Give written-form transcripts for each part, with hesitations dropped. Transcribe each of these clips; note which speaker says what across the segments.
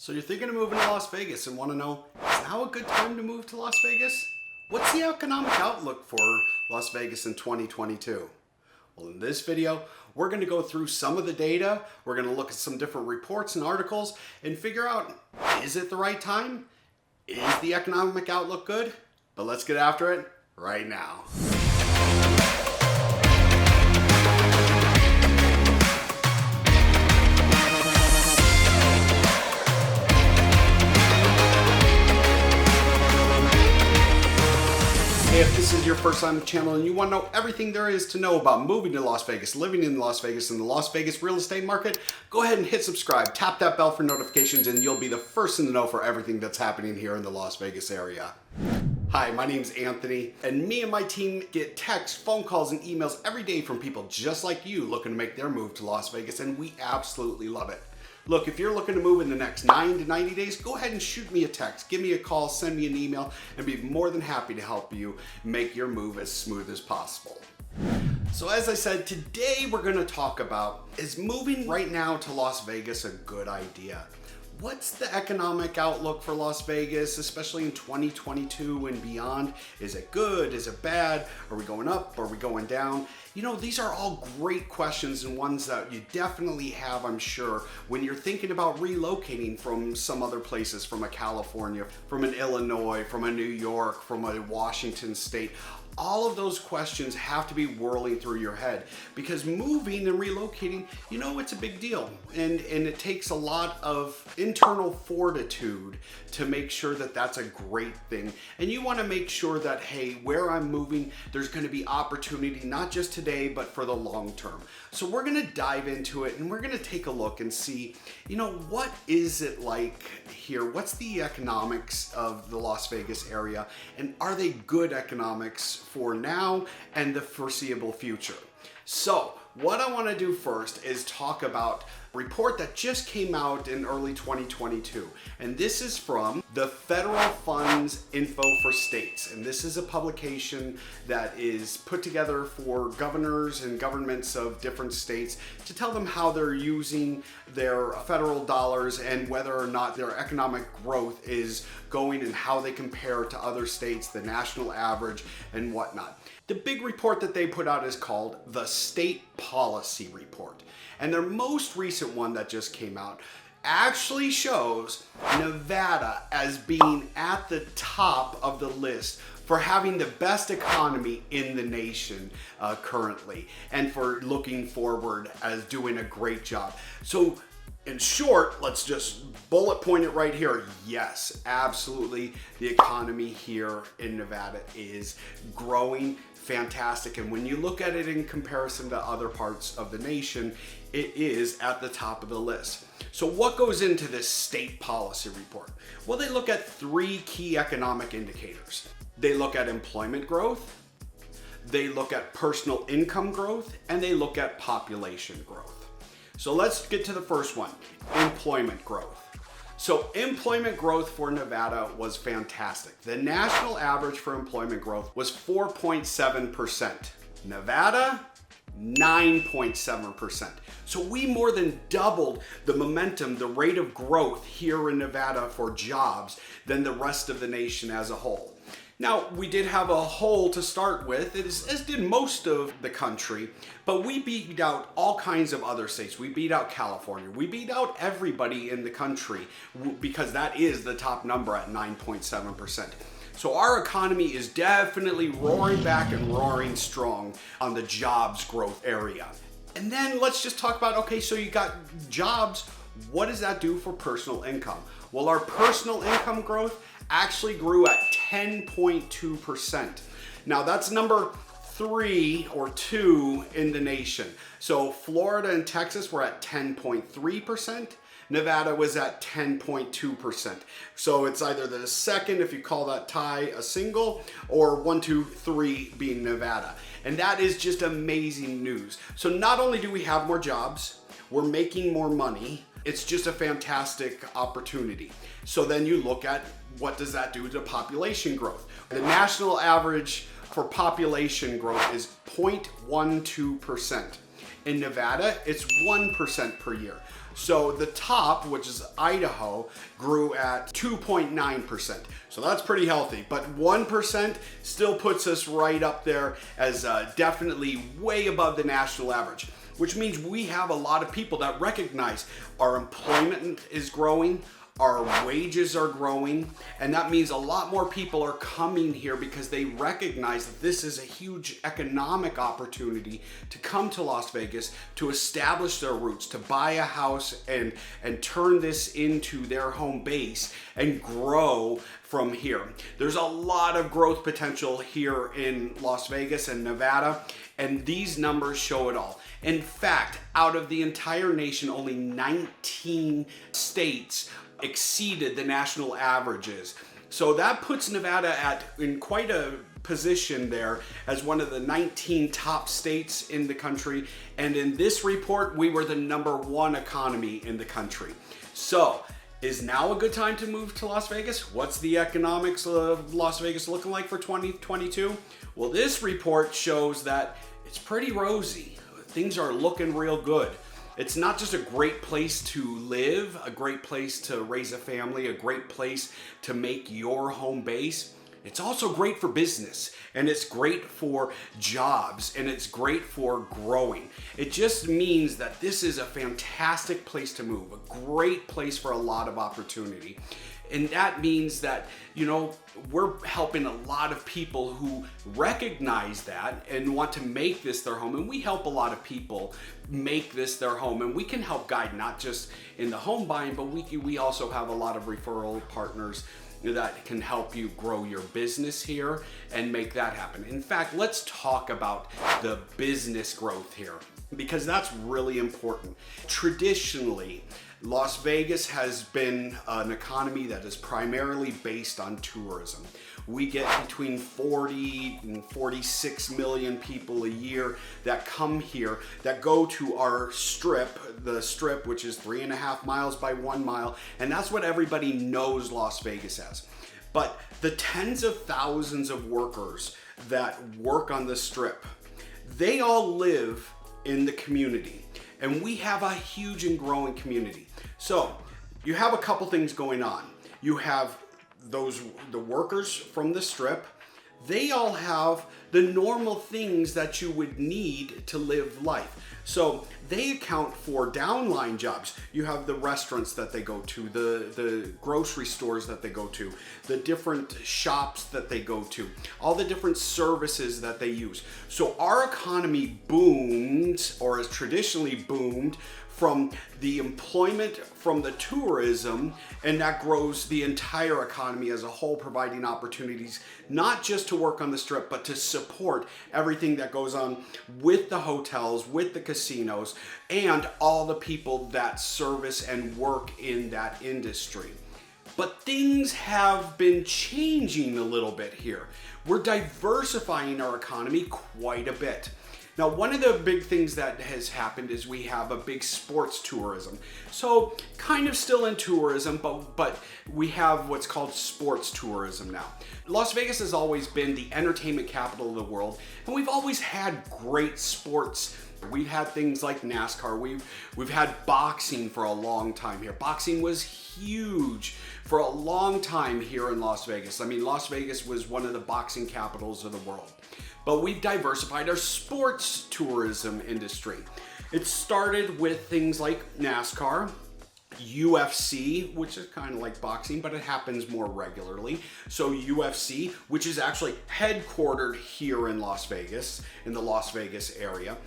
Speaker 1: So you're thinking of moving to Las Vegas and want to know, is now a good time to move to Las Vegas? What's the economic outlook for Las Vegas in 2022? Well, in this video, we're going to go through some of the data. We're going to look at some different reports and articles and figure out, is it the right time? Is the economic outlook good? But let's get after it right now. Hey, if this is your first time on the channel and you want to know everything there is to know about moving to Las Vegas, living in Las Vegas, and the Las Vegas real estate market, go ahead and hit subscribe, tap that bell for notifications, and you'll be the first in the know for everything that's happening here in the Las Vegas area. Hi, my name's Anthony, and me and my team get texts, phone calls, and emails every day from people just like you looking to make their move to Las Vegas, and we absolutely love it. Look, if you're looking to move in the next 9 to 90 days, go ahead and shoot me a text, give me a call, send me an email, and be more than happy to help you make your move as smooth as possible. So as I said, today we're going to talk about, is moving right now to Las Vegas a good idea? What's the economic outlook for Las Vegas, especially in 2022 and beyond? Is it good? Is it bad? Are we going up? Are we going down? You know, these are all great questions and ones that you definitely have, I'm sure, when you're thinking about relocating from some other places, from a California, from an Illinois, from a New York, from a Washington state. All of those questions have to be whirling through your head because moving and relocating, you know, it's a big deal. And it takes a lot of internal fortitude to make sure that that's a great thing. And you want to make sure that, hey, where I'm moving, there's going to be opportunity, not just today, but for the long term. So we're going to dive into it and we're going to take a look and see, you know, what is it like here? What's the economics of the Las Vegas area? And are they good economics for now and the foreseeable future? So what I want to do first is talk about a report that just came out in early 2022. And this is from the Federal Funds Info for States. And this is a publication that is put together for governors and governments of different states to tell them how they're using their federal dollars and whether or not their economic growth is going and how they compare to other states, the national average and whatnot. The big report that they put out is called the State Policy Report. And their most recent one that just came out actually shows Nevada as being at the top of the list for having the best economy in the nation currently, and for looking forward as doing a great job. So in short, let's just bullet point it right here. Yes, absolutely. The economy here in Nevada is growing fantastic. And when you look at it in comparison to other parts of the nation, it is at the top of the list. So what goes into this state policy report? Well, they look at 3 key economic indicators. They look at employment growth, they look at personal income growth, and they look at population growth. So let's get to the first one, employment growth. So employment growth for Nevada was fantastic. The national average for employment growth was 4.7%. Nevada, 9.7%. So we more than doubled the momentum, the rate of growth here in Nevada for jobs than the rest of the nation as a whole. Now, we did have a hole to start with, as did most of the country, but we beat out all kinds of other states. We beat out California. We beat out everybody in the country because that is the top number at 9.7%. So our economy is definitely roaring back and roaring strong on the jobs growth area. And then let's just talk about, okay, so you got jobs. What does that do for personal income? Well, our personal income growth actually grew at 10.2%. Now that's number 3 or 2 in the nation. So Florida and Texas were at 10.3%. Nevada was at 10.2%. So it's either the second, if you call that tie a single, or 1, 2, 3 being Nevada. And that is just amazing news. So not only do we have more jobs, we're making more money. It's just a fantastic opportunity. So then you look at what does that do to population growth. The national average for population growth is 0.12%. In Nevada, it's 1% per year. So the top, which is Idaho, grew at 2.9%. So that's pretty healthy, but 1% still puts us right up there as definitely way above the national average, which means we have a lot of people that recognize our employment is growing, our wages are growing, and that means a lot more people are coming here because they recognize that this is a huge economic opportunity to come to Las Vegas, to establish their roots, to buy a house and turn this into their home base and grow from here. There's a lot of growth potential here in Las Vegas and Nevada, and these numbers show it all. In fact, out of the entire nation, only 19 states exceeded the national averages. So that puts Nevada in quite a position there as one of the 19 top states in the country. And in this report, we were the #1 economy in the country. So is now a good time to move to Las Vegas? What's the economics of Las Vegas looking like for 2022? Well, this report shows that it's pretty rosy. Things are looking real good. It's not just a great place to live, a great place to raise a family, a great place to make your home base. It's also great for business, and it's great for jobs, and it's great for growing. It just means that this is a fantastic place to move, a great place for a lot of opportunity. And that means that, we're helping a lot of people who recognize that and want to make this their home. And we help a lot of people make this their home. And we can help guide not just in the home buying, but we also have a lot of referral partners that can help you grow your business here and make that happen. In fact, let's talk about the business growth here, because that's really important. Traditionally, Las Vegas has been an economy that is primarily based on tourism. We get between 40 and 46 million people a year that come here, that go to our strip, the strip, which is 3.5 miles by 1 mile, and that's what everybody knows Las Vegas as. But the tens of thousands of workers that work on the strip, they all live in the community, and we have a huge and growing community. So you have a couple things going on. You have the workers from the strip. They all have the normal things that you would need to live life. So they account for downline jobs. You have the restaurants that they go to, the grocery stores that they go to, the different shops that they go to, all the different services that they use. So our economy boomed, or has traditionally boomed, from the employment from the tourism, and that grows the entire economy as a whole, providing opportunities not just to work on the strip, but to support everything that goes on with the hotels, with the casinos, and all the people that service and work in that industry. But things have been changing a little bit here. We're diversifying our economy quite a bit. Now, one of the big things that has happened is we have a big sports tourism. So kind of still in tourism, but we have what's called sports tourism now. Las Vegas has always been the entertainment capital of the world, and we've always had great sports. We've had things like NASCAR. We've had boxing for a long time here. Boxing was huge for a long time here in Las Vegas. I mean, Las Vegas was one of the boxing capitals of the world. But we've diversified our sports tourism industry. It started with things like NASCAR, UFC, which is kind of like boxing, but it happens more regularly. So UFC, which is actually headquartered here in Las Vegas, in the Las Vegas area.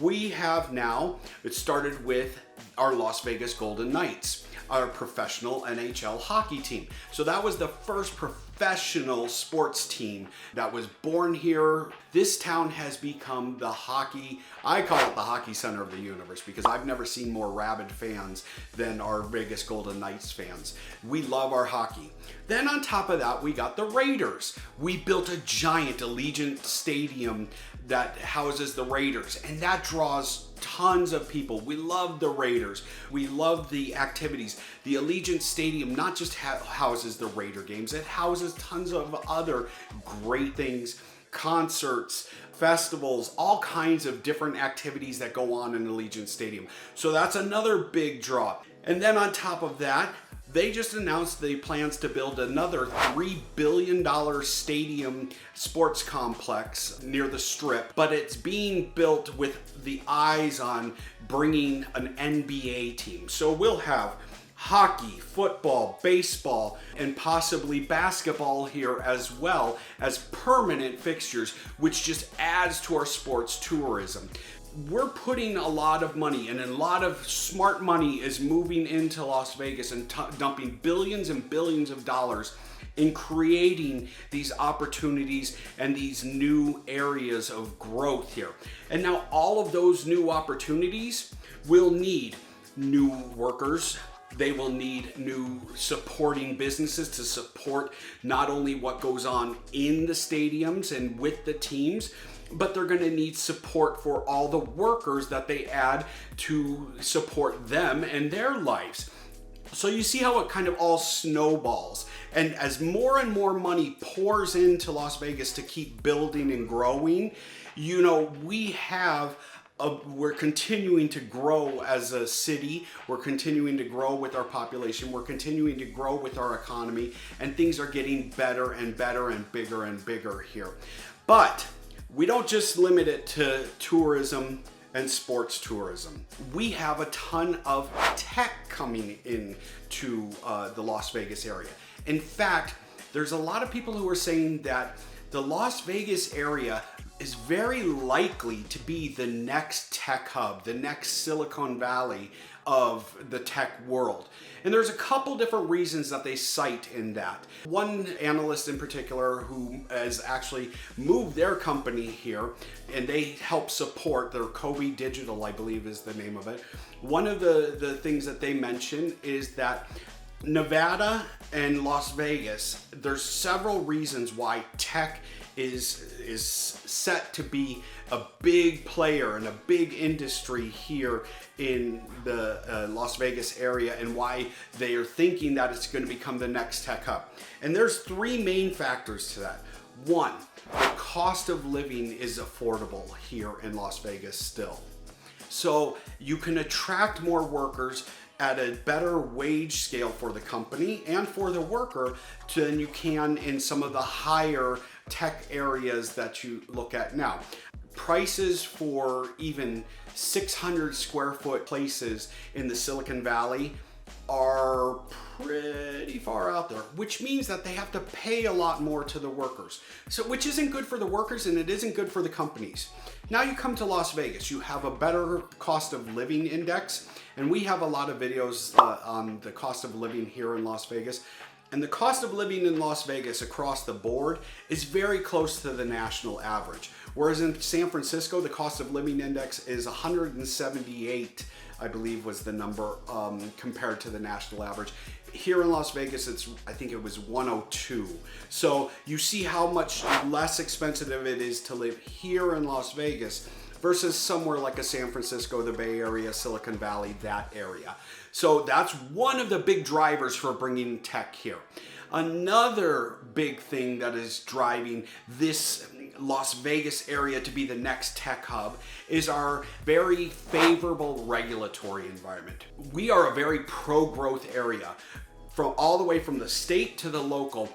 Speaker 1: We have now, it started with our Las Vegas Golden Knights, our professional NHL hockey team. So that was the first professional sports team that was born here. This town has become the hockey, I call it the hockey center of the universe, because I've never seen more rabid fans than our Vegas Golden Knights fans. We love our hockey. Then on top of that, we got the Raiders. We built a giant Allegiant Stadium that houses the Raiders, and that draws tons of people. We love the Raiders. We love the activities. The Allegiant Stadium not just houses the Raider games, it houses tons of other great things concerts, festivals, all kinds of different activities that go on in Allegiant Stadium. So that's another big draw. And then on top of that, they just announced the plans to build another $3 billion stadium sports complex near the Strip, but it's being built with the eyes on bringing an NBA team. So we'll have hockey, football, baseball, and possibly basketball here as well as permanent fixtures, which just adds to our sports tourism. We're putting a lot of money, and a lot of smart money is moving into Las Vegas and dumping billions and billions of dollars in creating these opportunities and these new areas of growth here. And now all of those new opportunities will need new workers. They will need new supporting businesses to support not only what goes on in the stadiums and with the teams, but they're going to need support for all the workers that they add to support them and their lives. So you see how it kind of all snowballs. And as more and more money pours into Las Vegas to keep building and growing, we're continuing to grow as a city. We're continuing to grow with our population. We're continuing to grow with our economy, and things are getting better and better and bigger here. But we don't just limit it to tourism and sports tourism. We have a ton of tech coming in to the Las Vegas area. In fact, there's a lot of people who are saying that the Las Vegas area is very likely to be the next tech hub, the next Silicon Valley of the tech world. And there's a couple different reasons that they cite in that. One analyst in particular who has actually moved their company here, and they help support their Kobe Digital, I believe is the name of it. One of the things that they mention is that Nevada and Las Vegas, there's several reasons why tech is set to be a big player and a big industry here in the Las Vegas area, and why they are thinking that it's going to become the next tech hub. And there's three main factors to that. One, the cost of living is affordable here in Las Vegas still. So you can attract more workers at a better wage scale for the company and for the worker than you can in some of the higher tech areas that you look at now. Prices for even 600 square foot places in the Silicon Valley are pretty far out there, which means that they have to pay a lot more to the workers. So, which isn't good for the workers, and it isn't good for the companies. Now you come to Las Vegas, you have a better cost of living index, and we have a lot of videos on the cost of living here in Las Vegas. And the cost of living in Las Vegas across the board is very close to the national average. Whereas in San Francisco, the cost of living index is 178, I believe was the number, compared to the national average. Here in Las Vegas, I think it was 102. So you see how much less expensive it is to live here in Las Vegas versus somewhere like a San Francisco, the Bay Area, Silicon Valley, that area. So that's one of the big drivers for bringing tech here. Another big thing that is driving this Las Vegas area to be the next tech hub is our very favorable regulatory environment. We are a very pro-growth area. From all the way from the state to the local,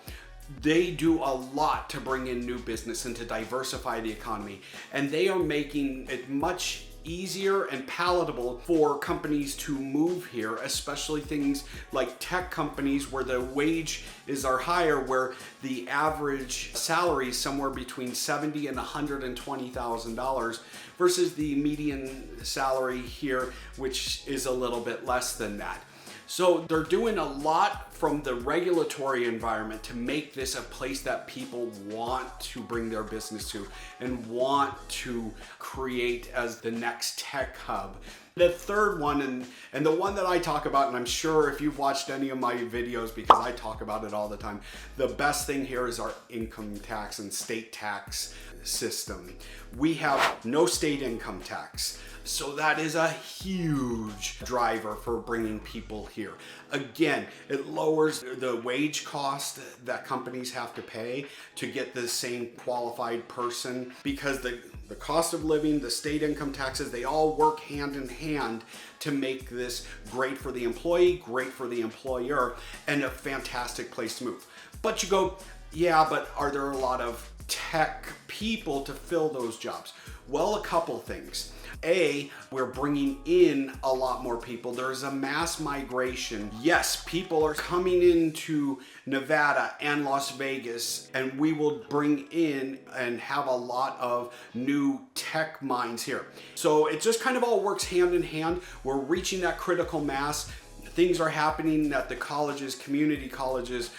Speaker 1: they do a lot to bring in new business and to diversify the economy. And they are making it much easier and palatable for companies to move here, especially things like tech companies where the wages are higher, where the average salary is somewhere between $70,000 and $120,000 versus the median salary here, which is a little bit less than that. So they're doing a lot from the regulatory environment to make this a place that people want to bring their business to and want to create as the next tech hub. The third one, and the one that I talk about, and I'm sure if you've watched any of my videos, because I talk about it all the time, the best thing here is our income tax and state tax system. We have no state income tax. So that is a huge driver for bringing people here. Again, it lowers the wage cost that companies have to pay to get the same qualified person, because the cost of living, the state income taxes, they all work hand in hand to make this great for the employee, great for the employer, and a fantastic place to move. But you go, yeah, but are there a lot of tech people to fill those jobs? Well, a couple things. A, we're bringing in a lot more people. There's a mass migration. Yes, people are coming into Nevada and Las Vegas, and we will bring in and have a lot of new tech minds here. So it just kind of all works hand in hand. We're reaching that critical mass. Things are happening at the colleges, community colleges,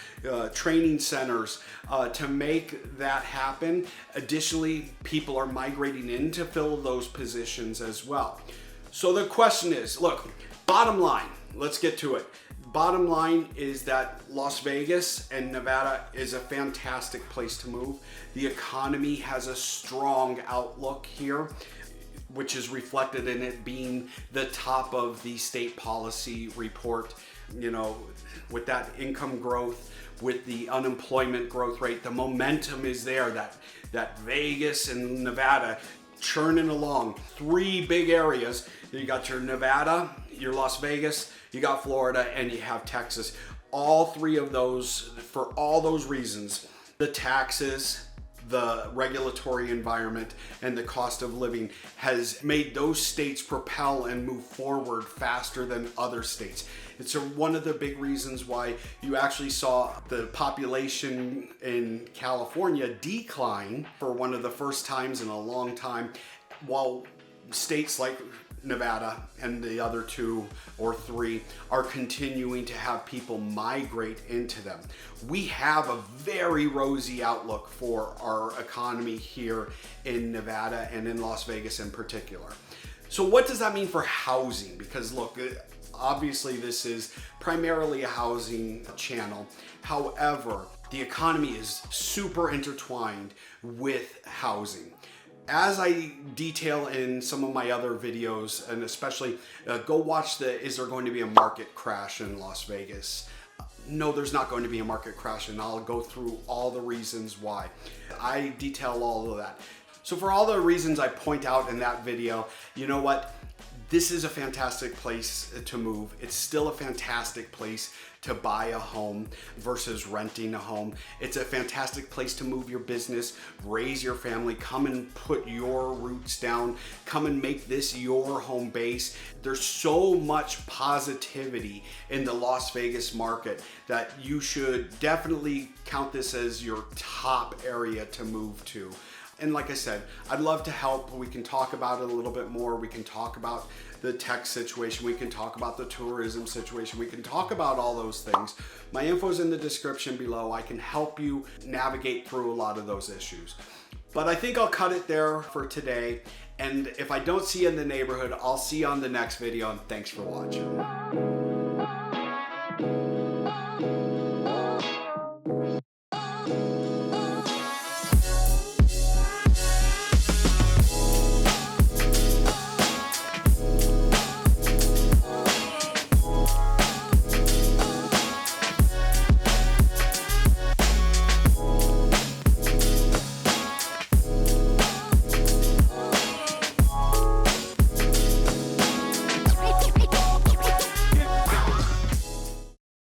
Speaker 1: training centers to make that happen. Additionally, people are migrating in to fill those positions as well. So the question is, look, bottom line, let's get to it. Bottom line is that Las Vegas and Nevada is a fantastic place to move. The economy has a strong outlook here, which is reflected in it being the top of the state policy report. You know, with that income growth, with the unemployment growth rate, the momentum is there, that Vegas and Nevada churning along. Three big areas. You got your Nevada, your Las Vegas, you got Florida, and you have Texas. All three of those, for all those reasons, the taxes, the regulatory environment, and the cost of living has made those states propel and move forward faster than other states. It's one of the big reasons why you actually saw the population in California decline for one of the first times in a long time, while states like Nevada and the other two or three are continuing to have people migrate into them. We have a very rosy outlook for our economy here in Nevada and in Las Vegas in particular. So what does that mean for housing? Because look, obviously this is primarily a housing channel. However, the economy is super intertwined with housing. As I detail in some of my other videos, and especially go watch is there going to be a market crash in Las Vegas? No, there's not going to be a market crash, and I'll go through all the reasons why. I detail all of that. So for all the reasons I point out in that video, you know what? This is a fantastic place to move. It's still a fantastic place to buy a home versus renting a home. It's a fantastic place to move your business, raise your family, come and put your roots down, come and make this your home base. There's so much positivity in the Las Vegas market that you should definitely count this as your top area to move to. And like I said, I'd love to help. We can talk about it a little bit more. We can talk about the tech situation. We can talk about the tourism situation. We can talk about all those things. My info's in the description below. I can help you navigate through a lot of those issues. But I think I'll cut it there for today. And if I don't see you in the neighborhood, I'll see you on the next video. And thanks for watching.